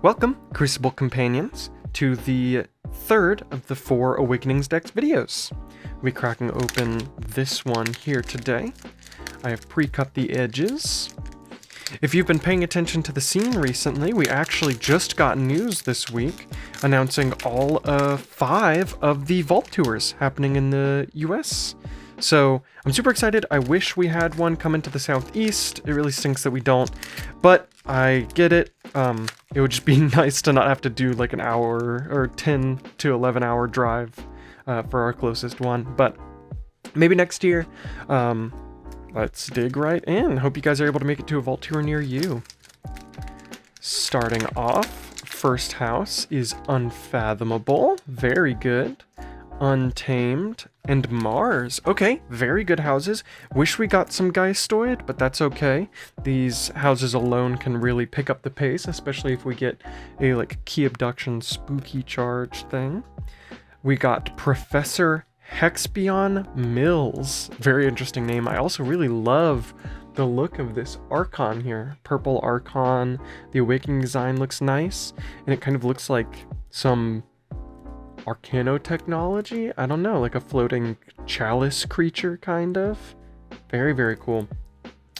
Welcome, Crucible Companions, to the third of the 4 Awakenings Decks videos. We'll be cracking open this one here today. I have pre-cut the edges. If you've been paying attention to the scene recently, we actually just got news this week announcing all 5 of the Vault Tours happening in the US. So I'm super excited. I wish we had one come into the Southeast. It really stinks that we don't, but I get it. It would just be nice to not have to do like an hour or 10 to 11 hour drive for our closest one, but maybe next year. Let's dig right in. Hope you guys are able to make it to a Vault Tour near you. Starting off, first house is Unfathomable. Very good. Untamed, and Mars. Okay, very good houses. Wish we got some Geistoid, but that's okay. These houses alone can really pick up the pace, especially if we get a like key abduction spooky charge thing. We got Professor Hexpion Mills. Very interesting name. I also really love the look of this Archon here. Purple Archon. The Awakening design looks nice, and it kind of looks like some Arcano technology? I don't know, like a floating chalice creature, kind of. Very, very cool.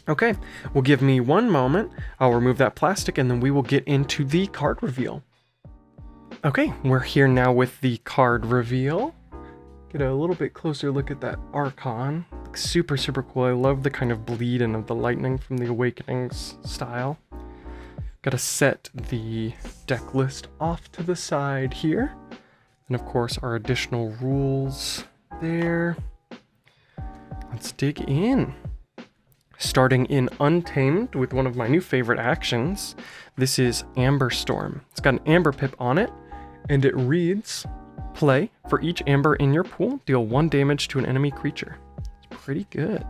Okay, well, give me one moment. I'll remove that plastic and then we will get into the card reveal. Okay, we're here now with the card reveal. Get a little bit closer look at that Archon. Looks super, super cool. I love the kind of bleed and of the lightning from the Awakenings style. Gotta set the deck list off to the side here. And of course, our additional rules there. Let's dig in. Starting in Untamed with one of my new favorite actions. This is Amber Storm. It's got an Amber Pip on it, and it reads, play, for each Amber in your pool, deal 1 damage to an enemy creature. It's pretty good.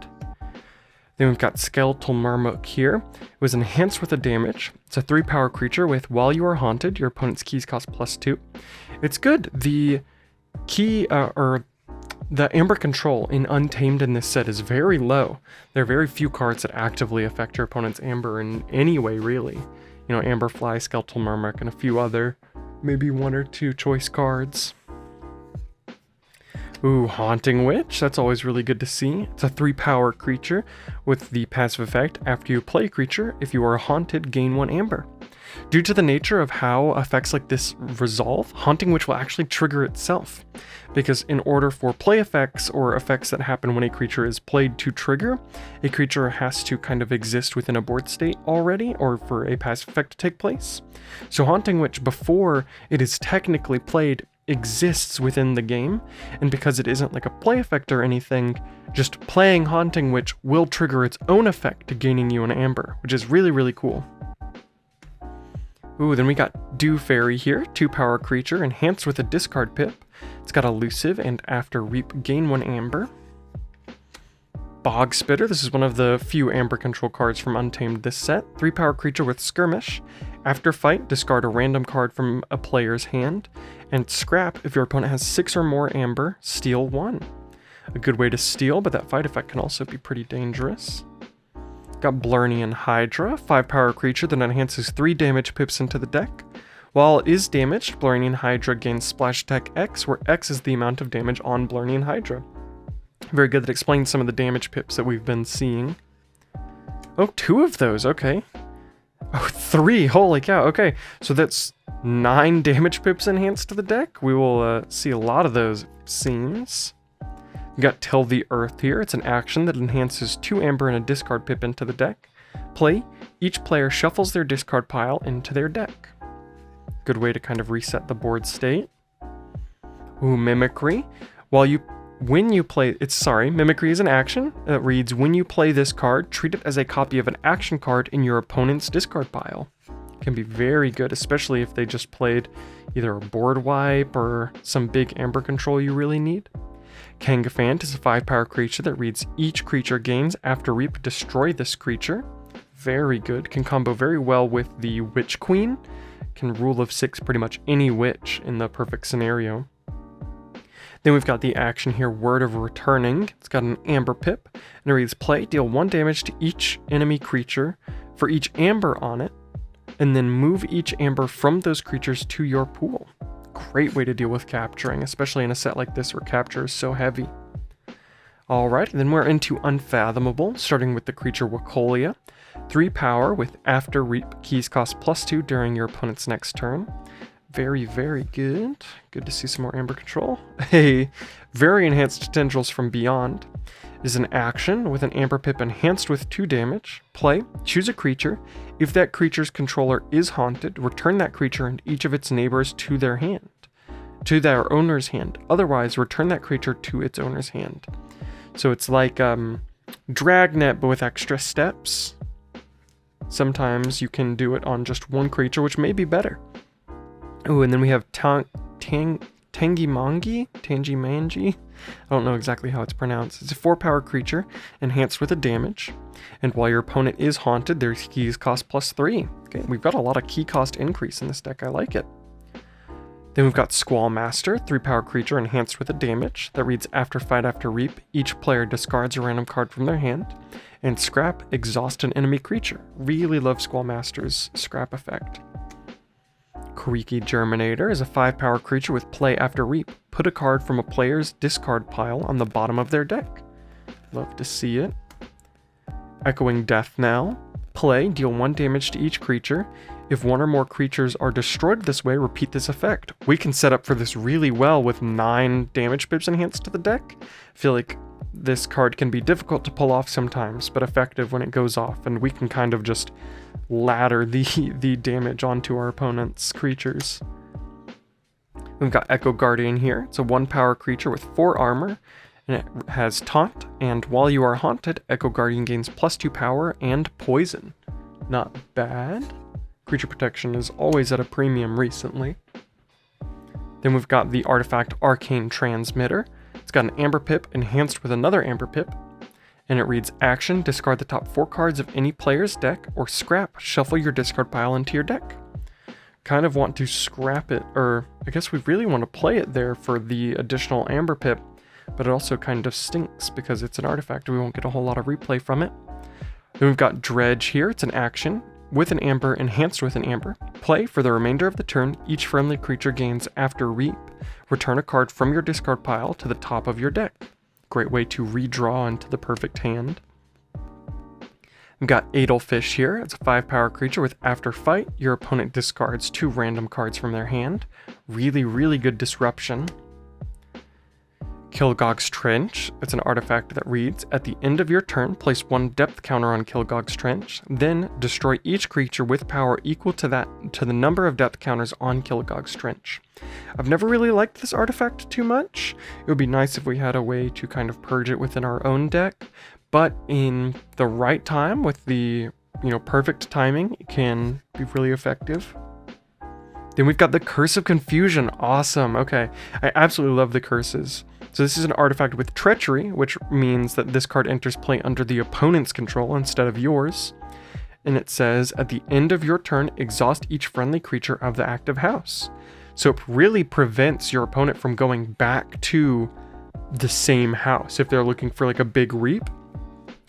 Then we've got Skeletal Marmot here. It was enhanced with a damage. It's a 3-power creature with, while you are haunted, your opponent's keys cost +2. It's good. The key, or the Amber control in Untamed in this set is very low. There are very few cards that actively affect your opponent's Amber in any way, really. You know, Amberfly, Skeletal Marmot, and a few other, maybe 1 or 2 choice cards. Ooh, Haunting Witch, that's always really good to see. It's a 3-power creature with the passive effect, after you play a creature, if you are haunted, gain 1 Amber. Due to the nature of how effects like this resolve, Haunting Witch will actually trigger itself. Because in order for play effects or effects that happen when a creature is played to trigger, a creature has to kind of exist within a board state already, or for a passive effect to take place. So Haunting Witch, before it is technically played, exists within the game, and because it isn't like a play effect or anything, just playing Haunting Witch will trigger its own effect to gaining you an Amber, which is really, really cool. Ooh, then we got Dew Fairy here, 2-power creature, enhanced with a discard pip. It's got Elusive, and after Reap, gain 1 Amber. Bog Spitter, this is one of the few Amber control cards from Untamed this set. 3-power creature with Skirmish. After fight, discard a random card from a player's hand, and scrap if your opponent has 6 or more Amber, steal 1. A good way to steal, but that fight effect can also be pretty dangerous. Got Blernian Hydra, 5-power creature that enhances 3 damage pips into the deck. While it is damaged, Blernian Hydra gains splash attack X, where X is the amount of damage on Blernian Hydra. Very good. That explains some of the damage pips that we've been seeing. Oh, 2 of those, okay. Oh, 3, holy cow, okay. So that's 9 damage pips enhanced to the deck. We will see a lot of those, it seems. We got Till the Earth here. It's an action that enhances 2 Amber and a discard pip into the deck. Play, each player shuffles their discard pile into their deck. Good way to kind of reset the board state. Ooh, Mimicry. Mimicry is an action. It reads, when you play this card, treat it as a copy of an action card in your opponent's discard pile. It can be very good, especially if they just played either a board wipe or some big Amber control you really need. Kangafant is a 5-power creature that reads, each creature gains after Reap, destroy this creature. Very good. Can combo very well with the Witch Queen. Can rule of 6 pretty much any witch in the perfect scenario. Then we've got the action here, Word of Returning. It's got an Amber Pip, and it reads, play, deal 1 damage to each enemy creature for each Amber on it. and then move each amber from those creatures to your pool. Great way to deal with capturing, especially in a set like this where capture is so heavy. Alright, then we're into Unfathomable, starting with the creature Wacolia. 3 power with after reap, keys cost +2 during your opponent's next turn. Very, very good. Good to see some more amber control. A very enhanced tendrils from Beyond is an action with an amber pip enhanced with 2 damage. Play, choose a creature. If that creature's controller is haunted, return that creature and each of its neighbors to their owner's hand. Otherwise, return that creature to its owner's hand. So it's like Dragnet, but with extra steps. Sometimes you can do it on just one creature, which may be better. Oh, and then we have Tangimangi? Tangimangi? I don't know exactly how it's pronounced. It's a 4 power creature, enhanced with a damage. And while your opponent is haunted, their keys cost +3. Okay, we've got a lot of key cost increase in this deck. I like it. Then we've got Squall Master, 3 power creature enhanced with a damage that reads after fight after reap, each player discards a random card from their hand, and scrap, exhaust an enemy creature. Really love Squall Master's scrap effect. Creaky Germinator is a 5 power creature with play after reap. Put a card from a player's discard pile on the bottom of their deck. Love to see it. Echoing Death Knell. Play, deal 1 damage to each creature. If 1 or more creatures are destroyed this way, repeat this effect. We can set up for this really well with 9 damage pips enhanced to the deck. I feel like this card can be difficult to pull off sometimes, but effective when it goes off, and we can kind of just ladder the damage onto our opponent's creatures. We've got Echo Guardian here. It's a 1 power creature with 4 armor, and it has Taunt, and while you are haunted, Echo Guardian gains +2 power and poison. Not bad. Creature protection is always at a premium recently. Then we've got the artifact Arcane Transmitter. It's got an amber pip enhanced with another amber pip, and it reads action, discard the top 4 cards of any player's deck, or scrap, shuffle your discard pile into your deck. Kind of want to scrap it, or I guess we really want to play it there for the additional amber pip, but it also kind of stinks because it's an artifact. We won't get a whole lot of replay from it. Then we've got Dredge here. It's an action with an amber enhanced with an amber. Play, for the remainder of the turn, each friendly creature gains after reap. Return a card from your discard pile to the top of your deck. Great way to redraw into the perfect hand. We've got Edelfish here. It's a 5 power creature with after fight, your opponent discards 2 random cards from their hand. Really, really good disruption. Kilgog's Trench. It's an artifact that reads, at the end of your turn, place 1 depth counter on Kilgog's Trench, then destroy each creature with power equal to the number of depth counters on Kilgog's Trench. I've never really liked this artifact too much. It would be nice if we had a way to kind of purge it within our own deck, but in the right time with the, perfect timing, it can be really effective. Then we've got the Curse of Confusion. Awesome. Okay. I absolutely love the curses. So this is an artifact with Treachery, which means that this card enters play under the opponent's control instead of yours. And it says, at the end of your turn, exhaust each friendly creature of the active house. So it really prevents your opponent from going back to the same house if they're looking for like a big reap.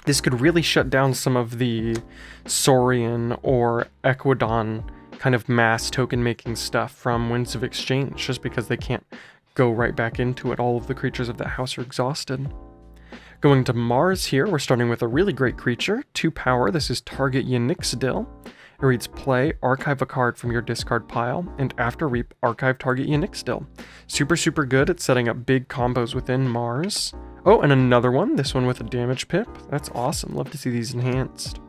This could really shut down some of the Saurian or Equidon kind of mass token making stuff from Winds of Exchange, just because they can't go right back into it. All of the creatures of that house are exhausted. Going to Mars here, we're starting with a really great creature, 2 power. This is Target Yanixdil. It reads play, archive a card from your discard pile, and after reap, archive Target Yanixdil. Super, super good at setting up big combos within Mars. Oh, and another one, this one with a damage pip. That's awesome. Love to see these enhanced.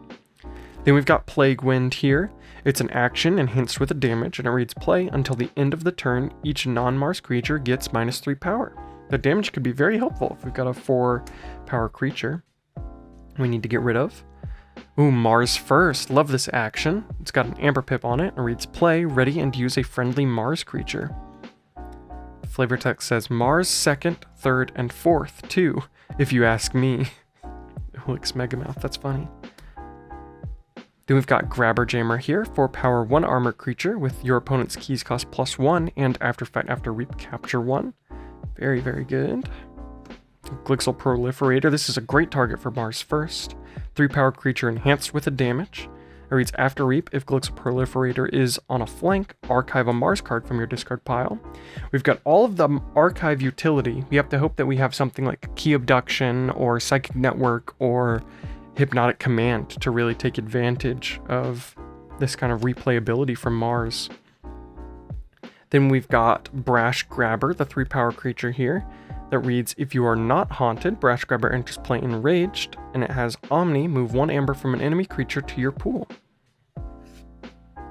Then we've got Plague Wind here. It's an action enhanced with a damage, and it reads play until the end of the turn, each non-Mars creature gets -3 power. The damage could be very helpful if we've got a 4 power creature we need to get rid of. Ooh, Mars First. Love this action. It's got an amber pip on it and reads play, ready, and use a friendly Mars creature. Flavor text says Mars 2nd, 3rd, and 4th too, if you ask me. Looks Megamouth, that's funny. Then we've got Grabber Jammer here, 4 power, 1 armor creature with your opponent's keys cost +1, and after fight after reap, capture 1. Very, very good. Glixel Proliferator, this is a great target for Mars First. 3 power creature enhanced with a damage, It reads, after Reap, if Glixel Proliferator is on a flank, archive a Mars card from your discard pile. We've got all of the archive utility. We have to hope that we have something like Key Abduction or Psychic Network or Hypnotic Command to really take advantage of this kind of replayability from Mars. Then we've got Brash Grabber, the 3-power creature here, that reads, if you are not haunted, Brash Grabber enters play enraged, and it has Omni, move 1 amber from an enemy creature to your pool.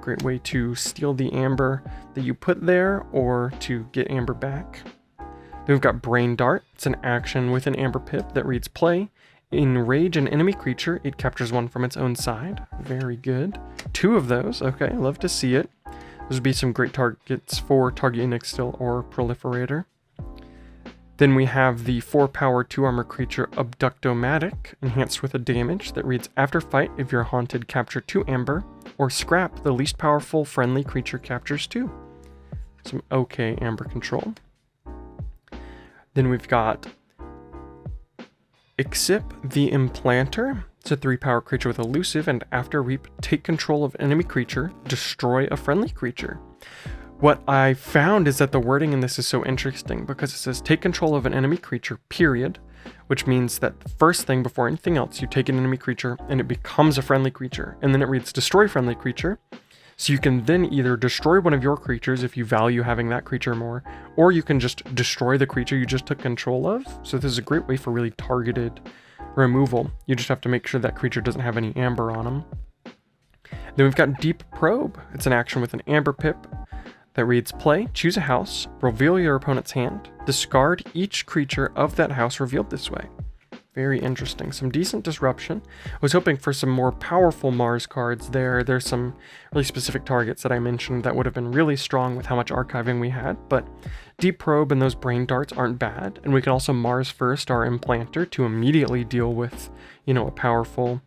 Great way to steal the amber that you put there, or to get amber back. Then we've got Brain Dart. It's an action with an amber pip that reads, play, enrage an enemy creature, it captures 1 from its own side. Very good. 2 of those, okay, love to see it. Those would be some great targets for Target Nixtil or Proliferator. Then we have the 4-power 2-armor creature Abductomatic, enhanced with a damage that reads, after fight, if you're haunted, capture 2 amber, or scrap, the least powerful friendly creature captures 2. Some okay amber control. Then we've got Exip the Implanter. It's a 3-power creature with elusive, and after Reap, take control of enemy creature, destroy a friendly creature. What I found is that the wording in this is so interesting because it says take control of an enemy creature, period, which means that the first thing before anything else, you take an enemy creature and it becomes a friendly creature. And then it reads destroy friendly creature. So you can then either destroy one of your creatures if you value having that creature more, or you can just destroy the creature you just took control of. So this is a great way for really targeted removal. You just have to make sure that creature doesn't have any amber on them. Then we've got Deep Probe. It's an action with an amber pip that reads, play, choose a house, reveal your opponent's hand, discard each creature of that house revealed this way. Very interesting. Some decent disruption. I was hoping for some more powerful Mars cards there. There's some really specific targets that I mentioned that would have been really strong with how much archiving we had, but Deep Probe and those Brain Darts aren't bad. And we can also Mars first our Implanter to immediately deal with, a powerful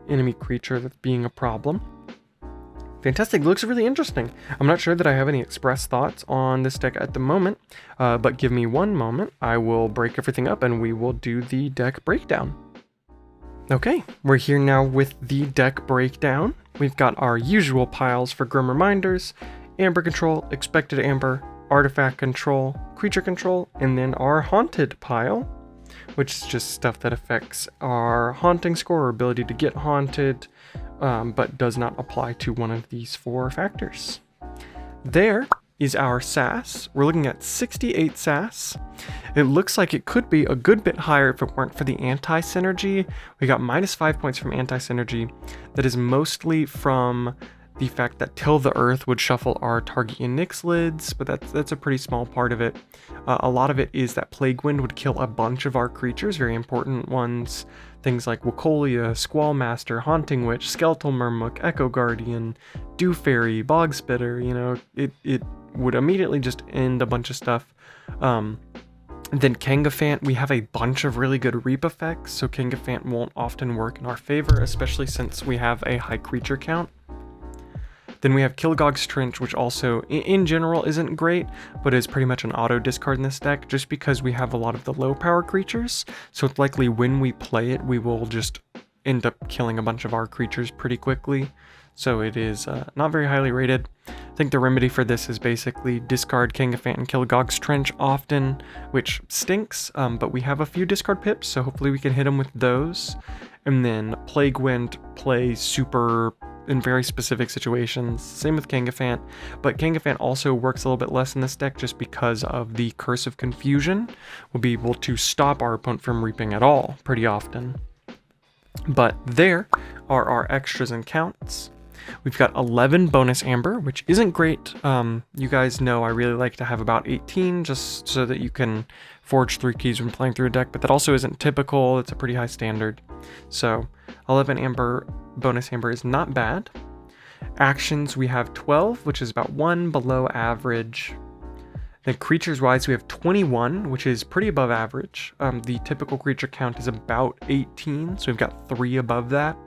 enemy creature that's being a problem. Fantastic, looks really interesting. I'm not sure that I have any express thoughts on this deck at the moment, but give me one moment. I will break everything up and we will do the deck breakdown. Okay, we're here now with the deck breakdown. We've got our usual piles for Grim Reminders, Amber Control, Expected Amber, Artifact Control, Creature Control, and then our Haunted pile, which is just stuff that affects our Haunting score or ability to get haunted, but does not apply to one of these 4 factors. There is our SAS. We're looking at 68 SAS. It looks like it could be a good bit higher if it weren't for the anti-synergy. We got -5 points from anti-synergy. That is mostly from the fact that Till the Earth would shuffle our Target Nix lids, but that's a pretty small part of it. A lot of it is that Plague Wind would kill a bunch of our creatures, very important ones. Things like Wacolia, Squallmaster, Haunting Witch, Skeletal Murmuk, Echo Guardian, Dew Fairy, Bog Spitter, it would immediately just end a bunch of stuff. Then Kangafant, we have a bunch of really good Reap effects, so Kangafant won't often work in our favor, especially since we have a high creature count. Then we have Kilgog's Trench, which also, in general, isn't great, but is pretty much an auto discard in this deck, just because we have a lot of the low power creatures, so it's likely when we play it, we will just end up killing a bunch of our creatures pretty quickly, so it is not very highly rated. I think the remedy for this is basically discard Kangafant and Kilgog's Trench often, which stinks, but we have a few discard pips, so hopefully we can hit them with those. And then Plague Wind plays super in very specific situations, same with Kangafant, but Kangafant also works a little bit less in this deck just because of the Curse of Confusion. We'll be able to stop our opponent from reaping at all pretty often. But there are our extras and counts. We've got 11 bonus amber, which isn't great. You guys know I really like to have about 18 just so that you can forge 3 keys when playing through a deck, but that also isn't typical. It's a pretty high standard. So 11 amber, bonus amber is not bad. Actions, we have 12, which is about 1 below average. Then creatures wise, we have 21, which is pretty above average. The typical creature count is about 18, so we've got 3 above that.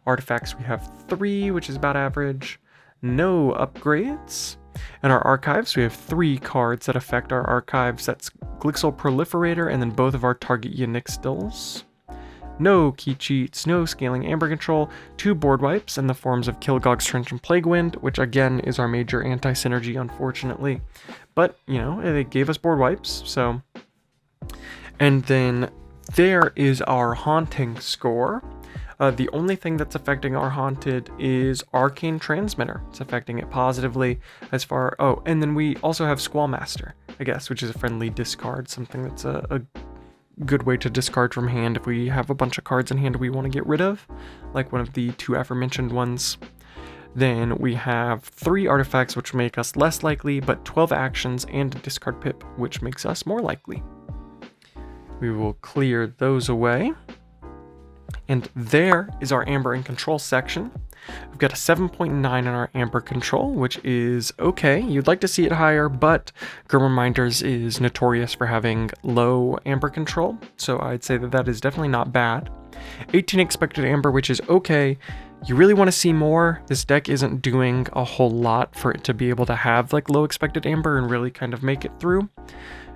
Artifacts, we have 3, which is about average. No upgrades. And our archives, we have 3 cards that affect our archives. That's Glixel Proliferator and then both of our Target Nixtils. no key cheats, no scaling amber control, 2 board wipes in the forms of Kilgog's Trench and Plague Wind, which again is our major anti-synergy, unfortunately. But, you know, they gave us board wipes, so. And then there is our haunting score. The only thing that's affecting our haunted is Arcane Transmitter. It's affecting it positively as far... Oh, and then we also have Squallmaster, I guess, which is a friendly discard, something that's a good way to discard from hand if we have a bunch of cards in hand we want to get rid of, like one of the 2 aforementioned ones. Then we have 3 artifacts, which make us less likely, but 12 actions and a discard pip, which makes us more likely. We will clear those away. And there is our Amber and Control section. We've got a 7.9 in our Amber Control, which is okay. You'd like to see it higher, but Grim Reminders is notorious for having low Amber Control, so I'd say that that is definitely not bad. 18 expected Amber, which is okay. You really want to see more. This deck isn't doing a whole lot for it to be able to have like low expected Amber and really kind of make it through.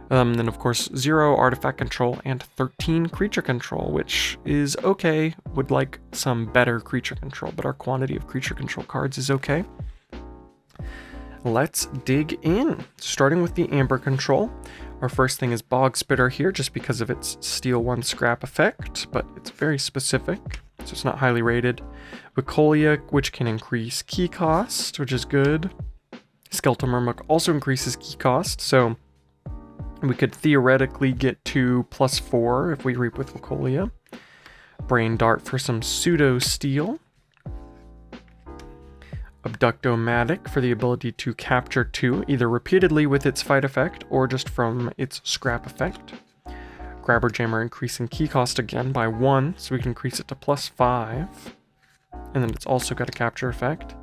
Then of course 0 artifact control and 13 creature control, which is okay. Would like some better creature control, but our quantity of creature control cards is okay. Let's dig in. Starting with the Amber control. Our first thing is Bog Spitter here, just because of its Steal 1 Scrap effect, but it's very specific, so it's not highly rated. Vicolia, which can increase key cost, which is good. Skeletal Murmuk also increases key cost, so we could theoretically get to +4 if we reap with Vicolia. Brain Dart for some pseudo steal. Abductomatic for the ability to capture 2, either repeatedly with its fight effect or just from its scrap effect. Grabber Jammer increasing key cost again by 1, so we can increase it to +5. And then it's also got a capture effect.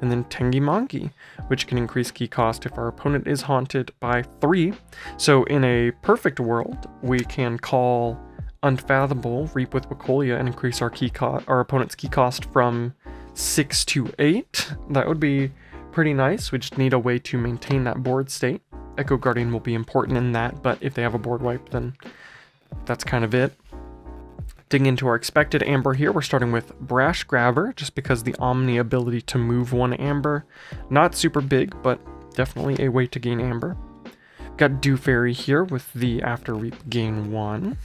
And then Tengi-Mangi, which can increase key cost if our opponent is haunted by 3. So in a perfect world, we can call Unfathomable, reap with Vicolia, and increase our our opponent's key cost from 6 to 8. That would be pretty nice. We just need a way to maintain that board state. Echo Guardian will be important in that, but if they have a board wipe, then that's kind of it. Digging into our expected Amber here, we're starting with Brash Grabber, just because the Omni ability to move 1 Amber. Not super big, but definitely a way to gain Amber. Got Dew Fairy here with the After Reap gain 1.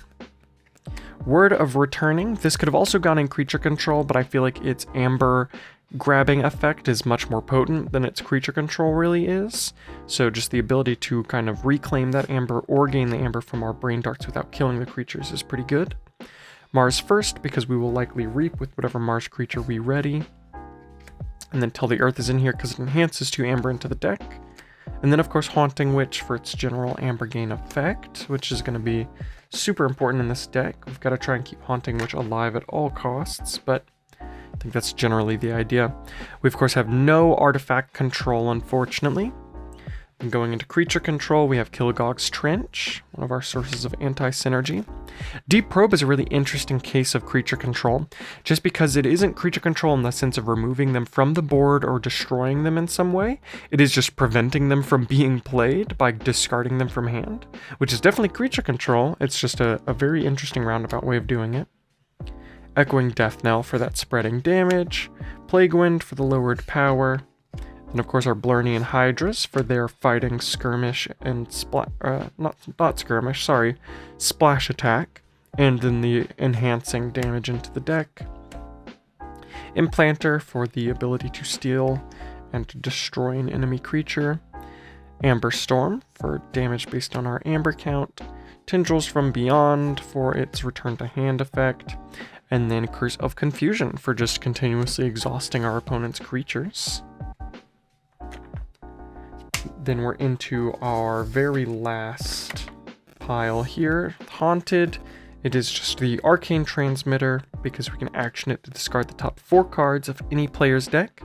Word of Returning. This could have also gone in creature control, but I feel like its Amber grabbing effect is much more potent than its creature control really is. So just the ability to kind of reclaim that Amber or gain the Amber from our Brain Darts without killing the creatures is pretty good. Mars first, because we will likely reap with whatever Mars creature we ready. And then Till the Earth is in here because it enhances 2 Amber into the deck. And then of course Haunting Witch for its general Amber gain effect, which is going to be super important in this deck. We've got to try and keep Haunting Witch alive at all costs, but I think that's generally the idea. We of course have no artifact control, unfortunately. And going into creature control, we have Kilgog's Trench, one of our sources of anti-synergy. Deep Probe is a really interesting case of creature control, just because it isn't creature control in the sense of removing them from the board or destroying them in some way. It is just preventing them from being played by discarding them from hand, which is definitely creature control. It's just a very interesting roundabout way of doing it. Echoing Death Knell for that spreading damage. Plague Wind for the lowered power. And of course our Blernian Hydras for their fighting skirmish and not skirmish, sorry, splash attack. And then the enhancing damage into the deck. Implanter for the ability to steal and to destroy an enemy creature. Amber Storm for damage based on our Amber count. Tendrils from Beyond for its return to hand effect. And then Curse of Confusion for just continuously exhausting our opponent's creatures. Then we're into our very last pile here, Haunted. It is just the Arcane Transmitter, because we can action it to discard the top 4 cards of any player's deck.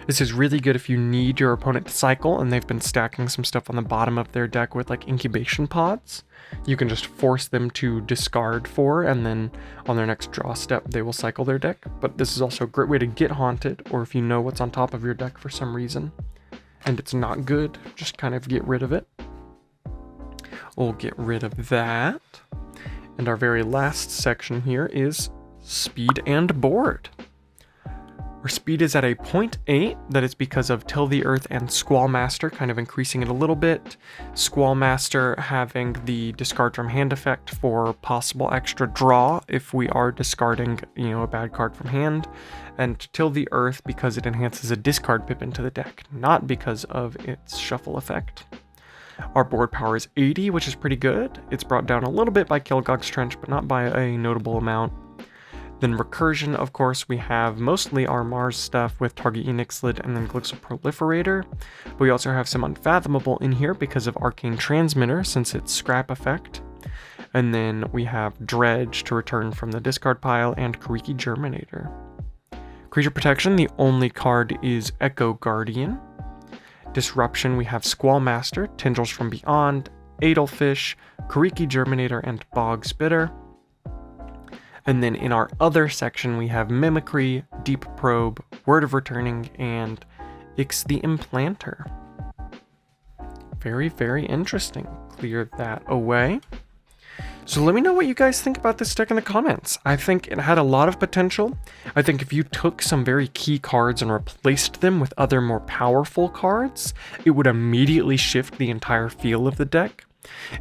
This is really good if you need your opponent to cycle, and they've been stacking some stuff on the bottom of their deck with like incubation pods. You can just force them to discard 4, and then on their next draw step, they will cycle their deck. But this is also a great way to get Haunted, or if you know what's on top of your deck for some reason and it's not good, just kind of get rid of it. We'll get rid of that. And our very last section here is speed and board. Our speed is at a 0.8, that is because of Till the Earth and Squallmaster, kind of increasing it a little bit. Squallmaster having the discard from hand effect for possible extra draw if we are discarding, a bad card from hand. And Till the Earth because it enhances a discard pip into the deck, not because of its shuffle effect. Our board power is 80, which is pretty good. It's brought down a little bit by Kilgog's Trench, but not by a notable amount. Then recursion, of course, we have mostly our Mars stuff with Target Enixlid and then Glixel Proliferator. But we also have some Unfathomable in here because of Arcane Transmitter, since it's scrap effect. And then we have Dredge to return from the discard pile and Kariki Germinator. Creature protection, the only card is Echo Guardian. Disruption, we have Squallmaster, Tendrils from Beyond, Edelfish, Kariki Germinator, and Bog Spitter. And then in our other section, we have Mimicry, Deep Probe, Word of Returning, and Ix the Implanter. Very, very interesting. Clear that away. So let me know what you guys think about this deck in the comments. I think it had a lot of potential. I think if you took some very key cards and replaced them with other more powerful cards, it would immediately shift the entire feel of the deck.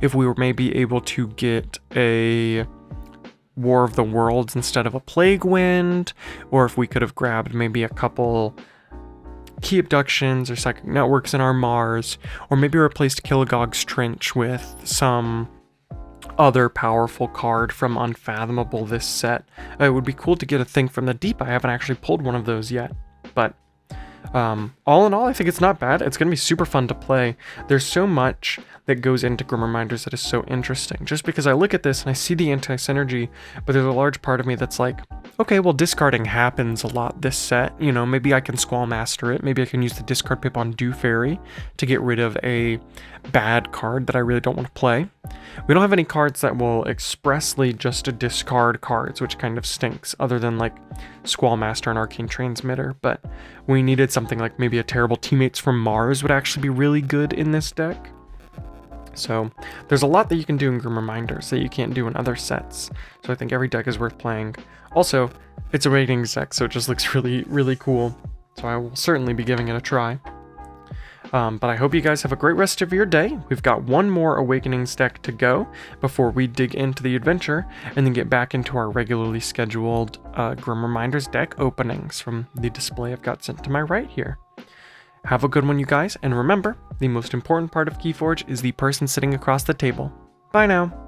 If we were maybe able to get a War of the Worlds instead of a Plague Wind, or if we could have grabbed maybe a couple Key Abductions or Psychic Networks in our Mars, or maybe replaced Kilgog's Trench with some other powerful card from Unfathomable this set. It would be cool to get a Thing from the Deep. I haven't actually pulled one of those yet, but all in all, I think it's not bad. It's going to be super fun to play. There's so much that goes into Grim Reminders that is so interesting. Just because I look at this and I see the anti-synergy, but there's a large part of me that's like, okay, well, discarding happens a lot this set. Maybe I can Squallmaster it. Maybe I can use the discard pip on Dew Fairy to get rid of a bad card that I really don't want to play. We don't have any cards that will expressly just discard cards, which kind of stinks, other than like Squallmaster and Arcane Transmitter, but we needed something like maybe a Terrible Teammates from Mars would actually be really good in this deck. So there's a lot that you can do in Grim Reminders that you can't do in other sets. So I think every deck is worth playing. Also, it's a ratings deck, so it just looks really, really cool. So I will certainly be giving it a try. But I hope you guys have a great rest of your day. We've got one more Awakenings deck to go before we dig into the adventure and then get back into our regularly scheduled Grim Reminders deck openings from the display I've got sent to my right here. Have a good one, you guys, and remember, the most important part of KeyForge is the person sitting across the table. Bye now.